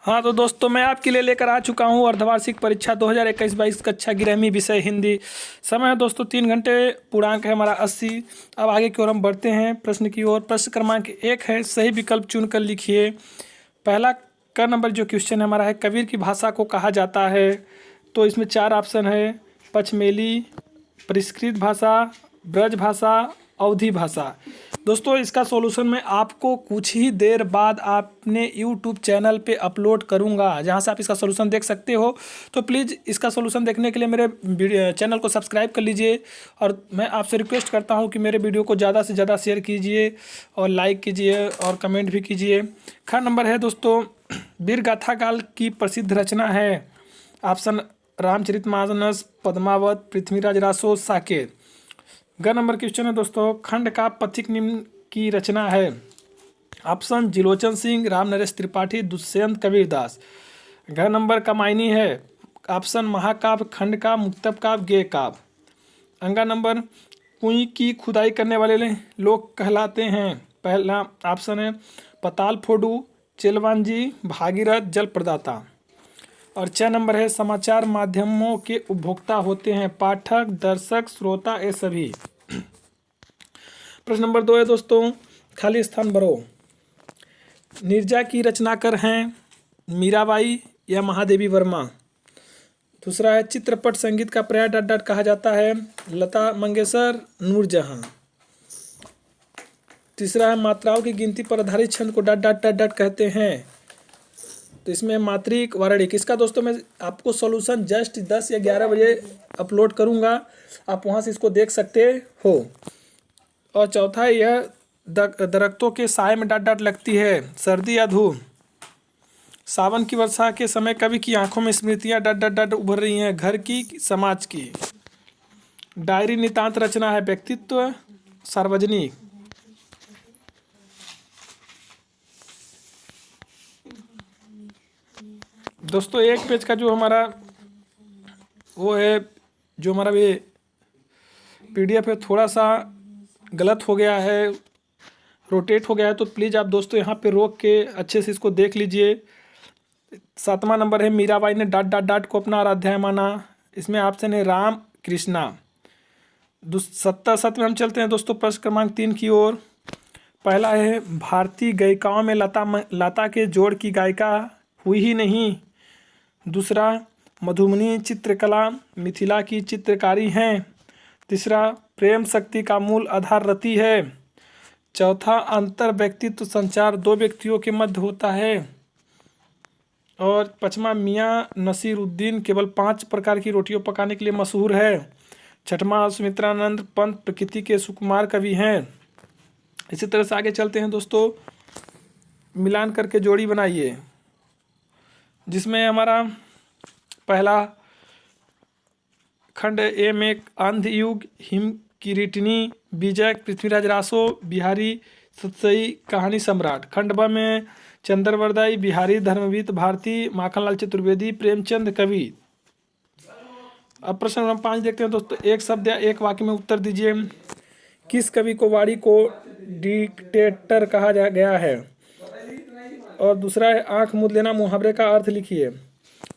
हाँ तो दोस्तों, मैं आपके लिए लेकर आ चुका हूँ अर्धवार्षिक परीक्षा 2021-22 कक्षा 11वीं विषय हिंदी। समय है दोस्तों 3 घंटे, पूर्णांक है हमारा 80। अब आगे की ओर हम बढ़ते हैं प्रश्न की ओर। प्रश्न क्रमांक 1 है, सही विकल्प चुनकर लिखिए। पहला का नंबर जो क्वेश्चन है हमारा है, कबीर की भाषा को कहा जाता है। तो इसमें 4 ऑप्शन है, पचमेली, परिष्कृत भाषा, ब्रज भाषा, अवधी भाषा। दोस्तों इसका सॉल्यूशन मैं आपको कुछ ही देर बाद अपने यूट्यूब चैनल पे अपलोड करूंगा, जहां से आप इसका सॉल्यूशन देख सकते हो। तो प्लीज़ इसका सॉल्यूशन देखने के लिए मेरे चैनल को सब्सक्राइब कर लीजिए, और मैं आपसे रिक्वेस्ट करता हूं कि मेरे वीडियो को ज़्यादा से ज़्यादा शेयर कीजिए और लाइक कीजिए और कमेंट भी कीजिए। खा नंबर है दोस्तों, वीर गाथा काल की प्रसिद्ध रचना है। ऑप्शन रामचरितमानस, पद्मावत, पृथ्वीराज रासो, साकेत। ग नंबर क्वेश्चन है दोस्तों, खंड का पथिक निम्न की रचना है। ऑप्शन जिलोचन सिंह, राम नरेश त्रिपाठी, दुष्यंत कबीरदास। घ नंबर कमायनी है। ऑप्शन महाकाव्य, खंड काव्य, मुक्तक काव्य, गेय काव्य। अंगा नंबर कुएं की खुदाई करने वाले लोग कहलाते हैं। पहला ऑप्शन है पताल फोडू, चिलवांजी, भागीरथ, जल प्रदाता। और 6 नंबर है, समाचार माध्यमों के उपभोक्ता होते हैं पाठक, दर्शक, श्रोता, ये सभी। प्रश्न नंबर 2 है दोस्तों, खाली स्थान भरो। नीरजा की रचनाकार हैं मीराबाई या महादेवी वर्मा। दूसरा है, चित्रपट संगीत का पर्याय डॉट डॉट कहा जाता है, लता मंगेशकर, नूरजहां। तीसरा है, मात्राओं की गिनती पर आधारित छंद co dot dot dot dot कहते हैं। तो इसमें मात्रिक, वारणिक। इसका दोस्तों मैं आपको सॉल्यूशन जस्ट 10 या 11 बजे अपलोड करूंगा, आप वहां से इसको देख सकते हो। और चौथा है, यह दरख्तों के साए में डॉट डॉट लगती है, सर्दी या धूप। सावन की वर्षा के समय कवि की आंखों में स्मृतियां डॉट डॉट डॉट उभर रही हैं, घर की, समाज की। डायरी नितांत रचना है, व्यक्तित्व, सार्वजनिक। दोस्तों एक पेज का जो हमारा वो है, जो हमारा ये PDF है, थोड़ा सा गलत हो गया है, रोटेट हो गया है। तो प्लीज़ आप दोस्तों यहाँ पे रोक के अच्छे से इसको देख लीजिए। 7वां नंबर है, मीराबाई ने डॉट डॉट डॉट को अपना आराध्याय माना। इसमें ऑप्शन है राम, कृष्णा। 7 में हम चलते हैं दोस्तों प्रश्न क्रमांक 3 की ओर। पहला है, भारतीय गायिकाओं में लता के जोड़ की गायिका हुई ही नहीं। दूसरा, मधुबनी चित्रकला मिथिला की चित्रकारी हैं। तीसरा, प्रेम शक्ति का मूल आधार रति है। चौथा, अंतर व्यक्तित्व संचार 2 व्यक्तियों के मध्य होता है। और 5वां, मियाँ नसीरुद्दीन केवल 5 प्रकार की रोटियां पकाने के लिए मशहूर है। 6वां, सुमित्रानंद पंत प्रकृति के सुकुमार कवि हैं। इसी तरह से आगे चलते हैं दोस्तों, मिलान करके जोड़ी बनाइए, जिसमें हमारा पहला खंड ए में अंधयुग, हिम किरीटनी, बीजक, पृथ्वीराज रासो, बिहारी सतसई, कहानी सम्राट। खंड ब में चंद्रवरदाई, बिहारी, धर्मवीत भारती, माखनलाल चतुर्वेदी, प्रेमचंद कवि। अब प्रश्न नंबर 5 देखते हैं दोस्तों, एक शब्द या एक वाक्य में उत्तर दीजिए। किस कवि को वाणी को डिक्टेटर कहा गया है? और दूसरा है, आंख मूंद लेना मुहावरे का अर्थ लिखिए।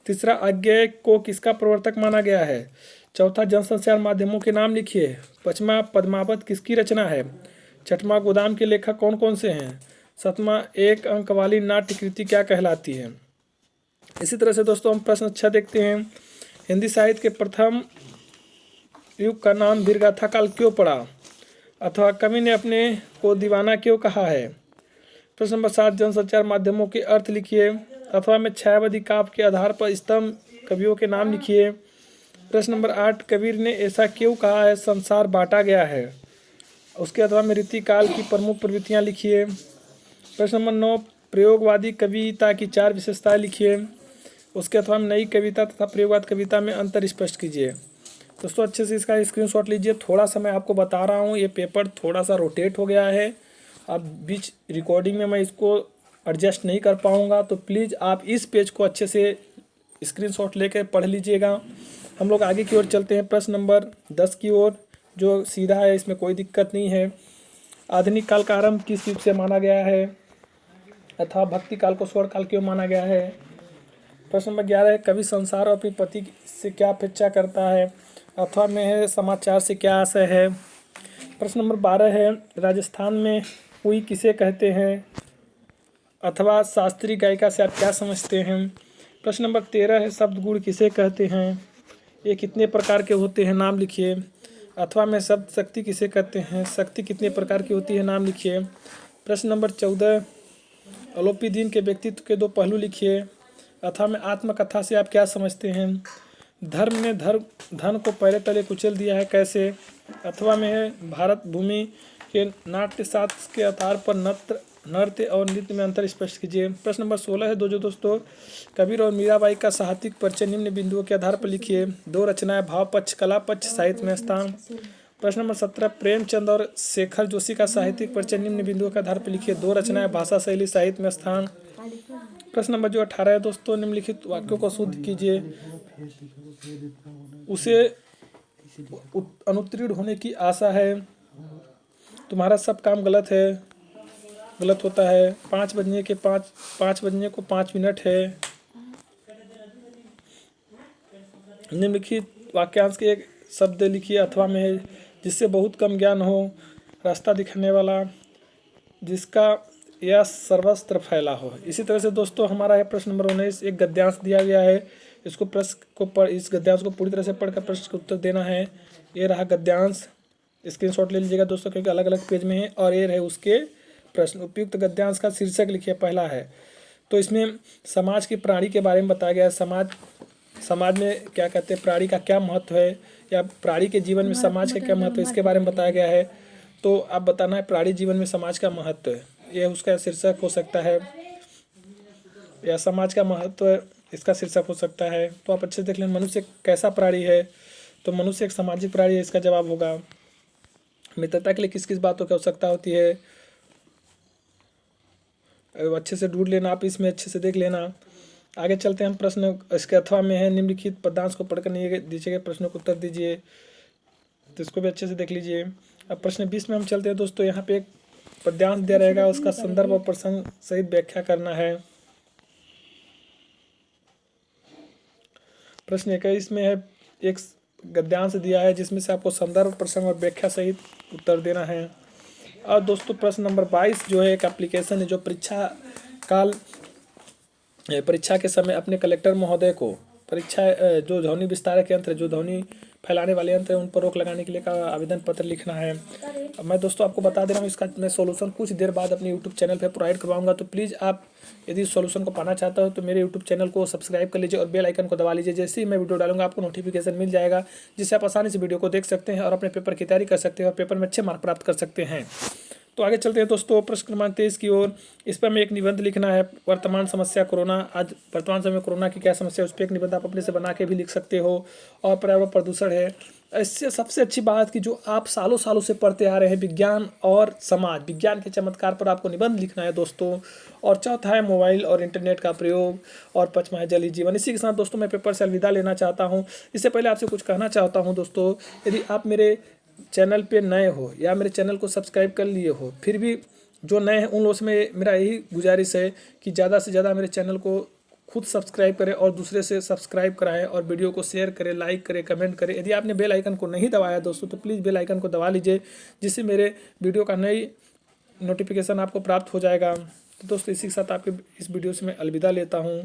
तीसरा, अज्ञेय को किसका प्रवर्तक माना गया है? चौथा, जनसंचार माध्यमों के नाम लिखिए। 5वां, पद्मावत किसकी रचना है? 6वां, गोदाम के लेखक कौन कौन से हैं? 7वां, एक अंक वाली नाट्य कृति क्या कहलाती है? इसी तरह से दोस्तों हम प्रश्न 6 देखते हैं, हिंदी साहित्य के प्रथम युग का नाम वीरगाथा काल क्यों पड़ा? अथवा कवि ने अपने को दीवाना क्यों कहा है? प्रश्न नंबर 7, जनसंचार माध्यमों के अर्थ लिखिए। अथवा में छायावादी काव्य के आधार पर स्तंभ कवियों के नाम लिखिए। प्रश्न नंबर 8, कबीर ने ऐसा क्यों कहा है संसार बांटा गया है? उसके अथवा में रीति काल की प्रमुख प्रवृत्तियां लिखिए। प्रश्न नंबर 9, प्रयोगवादी कविता की 4 विशेषताएं लिखिए। उसके अथवा में नई कविता तथा प्रयोगवाद कविता में अंतर स्पष्ट कीजिए। दोस्तों अच्छे से इसका स्क्रीनशॉट लीजिए। थोड़ा सा मैं आपको बता रहा हूँ, ये पेपर थोड़ा सा रोटेट हो गया है, अब बीच रिकॉर्डिंग में मैं इसको एडजस्ट नहीं कर पाऊँगा, तो प्लीज़ आप इस पेज को अच्छे से स्क्रीनशॉट लेकर पढ़ लीजिएगा। हम लोग आगे की ओर चलते हैं प्रश्न नंबर 10 की ओर, जो सीधा है, इसमें कोई दिक्कत नहीं है। आधुनिक काल का आरंभ किस युग से माना गया है? अथवा भक्ति काल को स्वर्ण काल क्यों माना गया है? प्रश्न नंबर 11 है कवि संसार और अपने पति से क्या अपेक्षा करता है। अथवा में है समाचार से क्या आशय है। प्रश्न नंबर 12 है राजस्थान में कुई किसे कहते हैं। अथवा शास्त्रीय गायिका से आप क्या समझते हैं। प्रश्न नंबर 13 है शब्द गुण किसे कहते हैं। ये कितने प्रकार के होते हैं नाम लिखिए। अथवा में शब्द शक्ति किसे कहते हैं। शक्ति कितने प्रकार की होती है नाम लिखिए। प्रश्न नंबर 14 अलोपी दीन के व्यक्तित्व के दो पहलू लिखिए। अथवा में आत्मकथा से आप क्या समझते हैं। धर्म ने धन को पैरे तले कुचल दिया है कैसे। अथवा में है भारत भूमि के नाट्य शास्त्र के आधार पर नृत्य और नृत्य में अंतर स्पष्ट कीजिए। प्रश्न नंबर 16 है दोस्तों कबीर और मीराबाई का साहित्यिक परिचय निम्न बिंदुओं के आधार पर लिखिए। दो रचनाएं भाव पक्ष कला पक्ष साहित्य में स्थान। प्रश्न नंबर 17 प्रेमचंद और शेखर जोशी का साहित्यिक परिचय निम्न बिंदुओं के आधार पर लिखिए। दो रचनाएं भाषा शैली साहित्य में स्थान। प्रश्न नंबर जो 18 है दोस्तों निम्नलिखित वाक्यों को शुद्ध कीजिए। उसे अनुत्तीर्ण होने की आशा है। तुम्हारा सब काम गलत होता है। 5 बजने को 5 मिनट है। निम्नलिखित वाक्यांश के एक शब्द लिखिए। अथवा में है जिससे बहुत कम ज्ञान हो। रास्ता दिखाने वाला। जिसका यह सर्वत्र फैला हो। इसी तरह से दोस्तों हमारा है प्रश्न नंबर 19 एक गद्यांश दिया गया है। इस गद्यांश को पूरी तरह से पढ़कर प्रश्न का उत्तर देना है। ये रहा गद्यांश। स्क्रीनशॉट ले लीजिएगा दोस्तों क्योंकि अलग अलग पेज में है। और ये रहे उसके प्रश्न। उपयुक्त गद्यांश का शीर्षक लिखिए। पहला है तो इसमें समाज की प्राणी के बारे में बताया गया है। समाज में क्या कहते हैं प्राणी का क्या महत्व है या प्राणी के जीवन में समाज का क्या महत्व है इसके बारे में बताया गया है। तो आप बताना है प्राणी जीवन में समाज का महत्व है। यह उसका शीर्षक हो सकता है या समाज का महत्व इसका शीर्षक हो सकता है। तो आप अच्छे से देख लें मनुष्य कैसा प्राणी है। तो मनुष्य एक सामाजिक प्राणी है इसका जवाब होगा। मित्रता के लिए किस किस बातों की आवश्यकता होती है अच्छे से ढूंढ लेना। आप इसमें अच्छे से देख लेना। आगे चलते हैं हम प्रश्न इसके अथवा में है निम्नलिखित पदांश को पढ़कर नीचे के प्रश्नों को उत्तर दीजिए। तो इसको भी अच्छे से देख लीजिए। अब प्रश्न 20 में हम चलते हैं दोस्तों। यहाँ पे एक पद्यांश दिया रहेगा उसका संदर्भ और प्रसंग सहित व्याख्या करना है। प्रश्न 21 में है एक गद्यांश दिया है जिसमें से आपको संदर्भ प्रसंग और व्याख्या सहित उत्तर देना है। और दोस्तों प्रश्न नंबर 22 जो है एक एप्लीकेशन है जो परीक्षा के समय अपने कलेक्टर महोदय को जो ध्वनि विस्तारक यंत्र जो ध्वनि फैलाने वाले यंत्र है उन पर रोक लगाने के लिए का आवेदन पत्र लिखना है। अब मैं दोस्तों आपको बता दे रहा हूँ इसका मैं सॉल्यूशन कुछ देर बाद अपने यूट्यूब चैनल पे प्रोवाइड करवाऊंगा। तो प्लीज़ आप यदि सॉल्यूशन को पाना चाहते हो तो मेरे यूट्यूब चैनल को सब्सक्राइब कर लीजिए और बेल आइकन को दबा लीजिए। जैसे ही मैं वीडियो डालूंगा आपको नोटिफिकेशन मिल जाएगा जिससे आप आसानी से वीडियो को देख सकते हैं और अपने पेपर की तैयारी कर सकते हैं और पेपर में अच्छे मार्क प्राप्त कर सकते हैं। तो आगे चलते हैं दोस्तों प्रश्न क्रमांक 23 की ओर। इस पर हमें एक निबंध लिखना है। वर्तमान समस्या कोरोना। आज वर्तमान समय में कोरोना की क्या समस्या है उस पर एक निबंध आप अपने से बना के भी लिख सकते हो। और पर्यावरण प्रदूषण है। इससे सबसे अच्छी बात कि जो आप सालों से पढ़ते आ रहे हैं विज्ञान और समाज विज्ञान के चमत्कार पर आपको निबंध लिखना है दोस्तों। और चौथा है मोबाइल और इंटरनेट का प्रयोग। और पांचवा है जलीय जीवन। इसी के साथ दोस्तों मैं पेपर से अलविदा लेना चाहता हूँ। इससे पहले आपसे कुछ कहना चाहता हूँ दोस्तों। यदि आप मेरे चैनल पे नए हो या मेरे चैनल को सब्सक्राइब कर लिए हो फिर भी जो नए हैं उन लोगों से मेरा यही गुजारिश है कि ज़्यादा से ज़्यादा मेरे चैनल को खुद सब्सक्राइब करें और दूसरे से सब्सक्राइब कराएं और वीडियो को शेयर करें लाइक करें कमेंट करें। यदि आपने बेल आइकन को नहीं दबाया दोस्तों तो प्लीज़ बेल आइकन को दबा लीजिए जिससे मेरे वीडियो का नई नोटिफिकेशन आपको प्राप्त हो जाएगा। तो दोस्तों इसी के साथ आपके इस वीडियो से मैं अलविदा लेता हूँ।